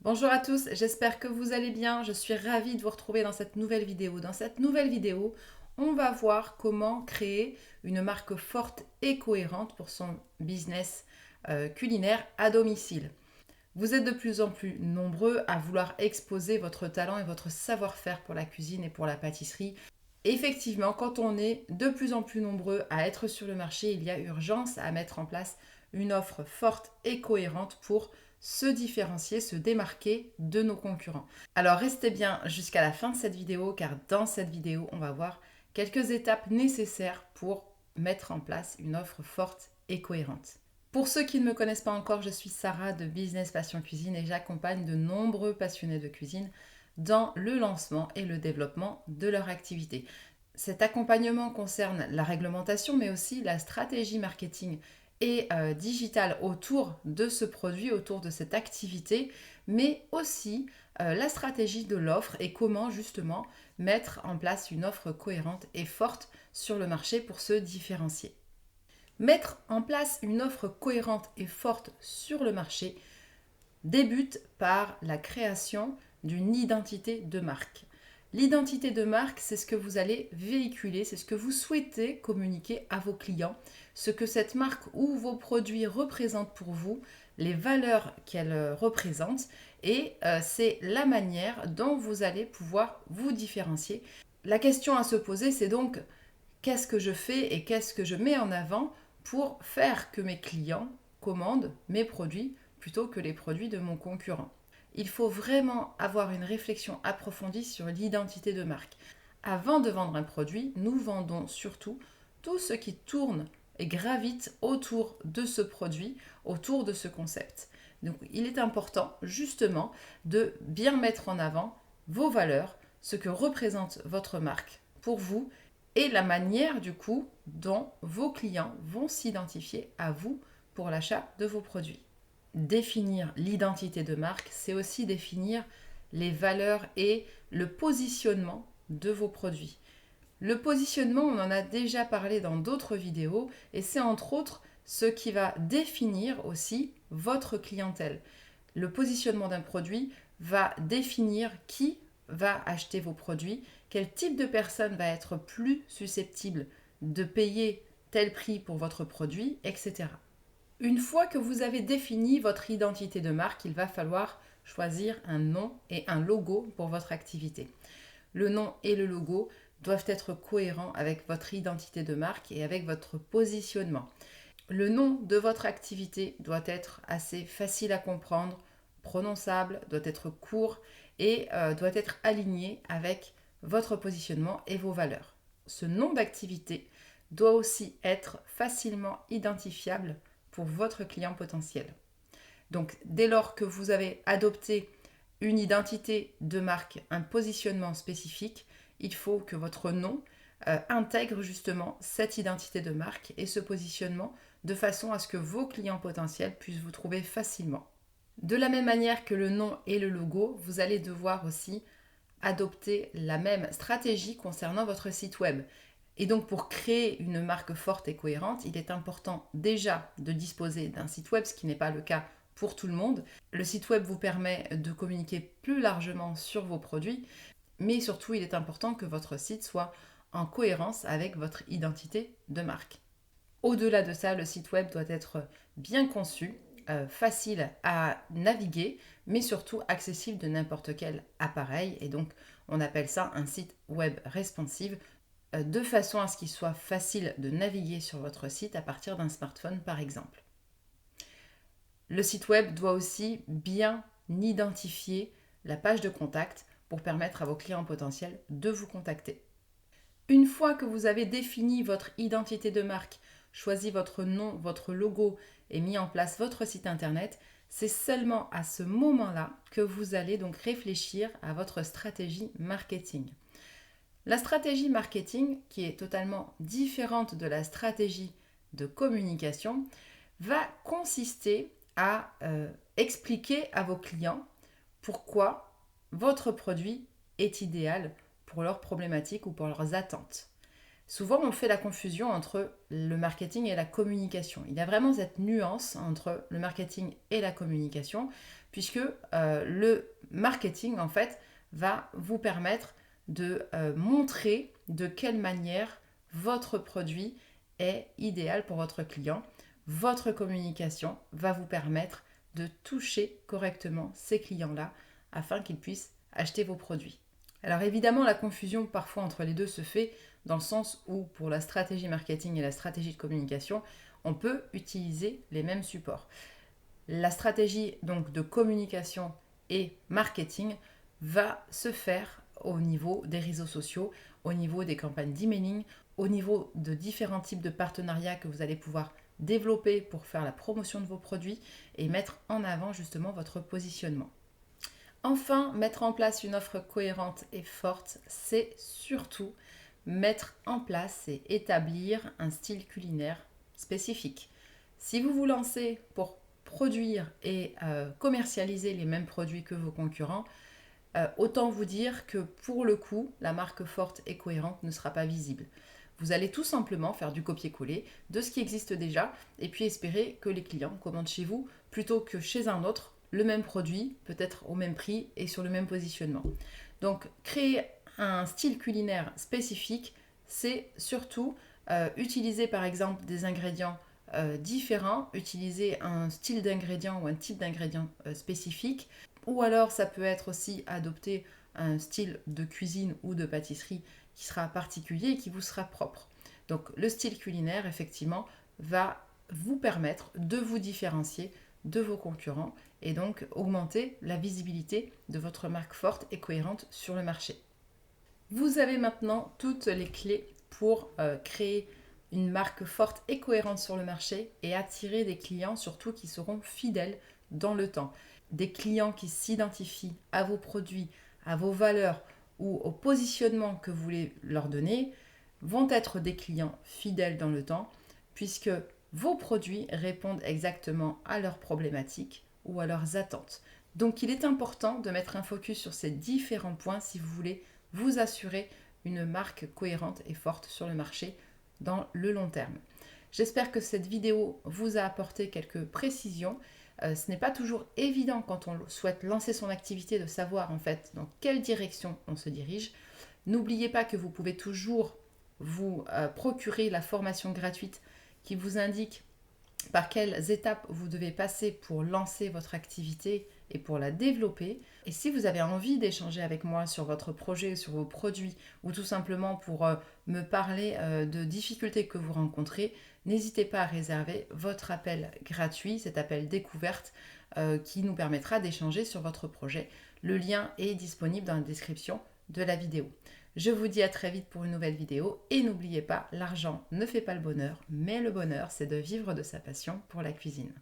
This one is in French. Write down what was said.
Bonjour à tous, j'espère que vous allez bien. Je suis ravie de vous retrouver dans cette nouvelle vidéo. Dans cette nouvelle vidéo, on va voir comment créer une marque forte et cohérente pour son business culinaire à domicile. Vous êtes de plus en plus nombreux à vouloir exposer votre talent et votre savoir-faire pour la cuisine et pour la pâtisserie. Effectivement, quand on est de plus en plus nombreux à être sur le marché, il y a urgence à mettre en place une offre forte et cohérente pour se différencier, se démarquer de nos concurrents. Alors restez bien jusqu'à la fin de cette vidéo car dans cette vidéo, on va voir quelques étapes nécessaires pour mettre en place une offre forte et cohérente. Pour ceux qui ne me connaissent pas encore, je suis Sarah de Business Passion Cuisine et j'accompagne de nombreux passionnés de cuisine dans le lancement et le développement de leur activité. Cet accompagnement concerne la réglementation mais aussi la stratégie marketing et digitale autour de ce produit, autour de cette activité, mais aussi la stratégie de l'offre et comment justement mettre en place une offre cohérente et forte sur le marché pour se différencier. Mettre en place une offre cohérente et forte sur le marché débute par la création d'une identité de marque. L'identité de marque, c'est ce que vous allez véhiculer, c'est ce que vous souhaitez communiquer à vos clients, ce que cette marque ou vos produits représentent pour vous, les valeurs qu'elle représente, et c'est la manière dont vous allez pouvoir vous différencier. La question à se poser, c'est donc qu'est-ce que je fais et qu'est-ce que je mets en avant pour faire que mes clients commandent mes produits plutôt que les produits de mon concurrent. Il faut vraiment avoir une réflexion approfondie sur l'identité de marque. Avant de vendre un produit, nous vendons surtout tout ce qui tourne et gravite autour de ce produit, autour de ce concept. Donc il est important justement de bien mettre en avant vos valeurs, ce que représente votre marque pour vous et la manière du coup dont vos clients vont s'identifier à vous pour l'achat de vos produits. Définir l'identité de marque, c'est aussi définir les valeurs et le positionnement de vos produits. Le positionnement, on en a déjà parlé dans d'autres vidéos et c'est entre autres ce qui va définir aussi votre clientèle. Le positionnement d'un produit va définir qui va acheter vos produits, quel type de personne va être plus susceptible de payer tel prix pour votre produit, etc. Une fois que vous avez défini votre identité de marque, il va falloir choisir un nom et un logo pour votre activité. Le nom et le logo doivent être cohérents avec votre identité de marque et avec votre positionnement. Le nom de votre activité doit être assez facile à comprendre, prononçable, doit être court et doit être aligné avec votre positionnement et vos valeurs. Ce nom d'activité doit aussi être facilement identifiable pour votre client potentiel. Donc dès lors que vous avez adopté une identité de marque, un positionnement spécifique, il faut que votre nom intègre justement cette identité de marque et ce positionnement de façon à ce que vos clients potentiels puissent vous trouver facilement. De la même manière que le nom et le logo, vous allez devoir aussi adopter la même stratégie concernant votre site web. Et donc pour créer une marque forte et cohérente, il est important déjà de disposer d'un site web, ce qui n'est pas le cas pour tout le monde. Le site web vous permet de communiquer plus largement sur vos produits, mais surtout il est important que votre site soit en cohérence avec votre identité de marque. Au-delà de ça, le site web doit être bien conçu, facile à naviguer, mais surtout accessible de n'importe quel appareil. Et donc, on appelle ça un site web responsive, de façon à ce qu'il soit facile de naviguer sur votre site à partir d'un smartphone, par exemple. Le site web doit aussi bien identifier la page de contact pour permettre à vos clients potentiels de vous contacter. Une fois que vous avez défini votre identité de marque, choisi votre nom, votre logo et mis en place votre site internet, c'est seulement à ce moment-là que vous allez donc réfléchir à votre stratégie marketing. La stratégie marketing, qui est totalement différente de la stratégie de communication, va consister à expliquer à vos clients pourquoi votre produit est idéal pour leurs problématiques ou pour leurs attentes. Souvent, on fait la confusion entre le marketing et la communication. Il y a vraiment cette nuance entre le marketing et la communication, puisque le marketing, en fait, va vous permettre de montrer de quelle manière votre produit est idéal pour votre client. Votre communication va vous permettre de toucher correctement ces clients-là afin qu'ils puissent acheter vos produits. Alors évidemment, la confusion parfois entre les deux se fait dans le sens où pour la stratégie marketing et la stratégie de communication, on peut utiliser les mêmes supports. La stratégie donc de communication et marketing va se faire au niveau des réseaux sociaux, au niveau des campagnes d'emailing, au niveau de différents types de partenariats que vous allez pouvoir développer pour faire la promotion de vos produits et mettre en avant justement votre positionnement. Enfin, mettre en place une offre cohérente et forte, c'est surtout mettre en place et établir un style culinaire spécifique. Si vous vous lancez pour produire et commercialiser les mêmes produits que vos concurrents, autant vous dire que pour le coup, la marque forte et cohérente ne sera pas visible. Vous allez tout simplement faire du copier-coller de ce qui existe déjà et puis espérer que les clients commandent chez vous plutôt que chez un autre le même produit, peut-être au même prix et sur le même positionnement. Donc créer un style culinaire spécifique, c'est surtout utiliser par exemple des ingrédients différents, utiliser un style d'ingrédient ou un type d'ingrédient spécifique, ou alors ça peut être aussi adopter un style de cuisine ou de pâtisserie qui sera particulier et qui vous sera propre. Donc le style culinaire, effectivement, va vous permettre de vous différencier de vos concurrents et donc augmenter la visibilité de votre marque forte et cohérente sur le marché. Vous avez maintenant toutes les clés pour créer une marque forte et cohérente sur le marché et attirer des clients surtout qui seront fidèles dans le temps. Des clients qui s'identifient à vos produits, à vos valeurs ou au positionnement que vous voulez leur donner vont être des clients fidèles dans le temps puisque vos produits répondent exactement à leurs problématiques ou à leurs attentes. Donc il est important de mettre un focus sur ces différents points si vous voulez vous assurer une marque cohérente et forte sur le marché dans le long terme. J'espère que cette vidéo vous a apporté quelques précisions. Ce n'est pas toujours évident quand on souhaite lancer son activité de savoir en fait dans quelle direction on se dirige. N'oubliez pas que vous pouvez toujours vous procurer la formation gratuite qui vous indique par quelles étapes vous devez passer pour lancer votre activité et pour la développer. Et si vous avez envie d'échanger avec moi sur votre projet, sur vos produits ou tout simplement pour me parler de difficultés que vous rencontrez, n'hésitez pas à réserver votre appel gratuit, cet appel découverte qui nous permettra d'échanger sur votre projet. Le lien est disponible dans la description de la vidéo. Je vous dis à très vite pour une nouvelle vidéo et n'oubliez pas, l'argent ne fait pas le bonheur, mais le bonheur c'est de vivre de sa passion pour la cuisine.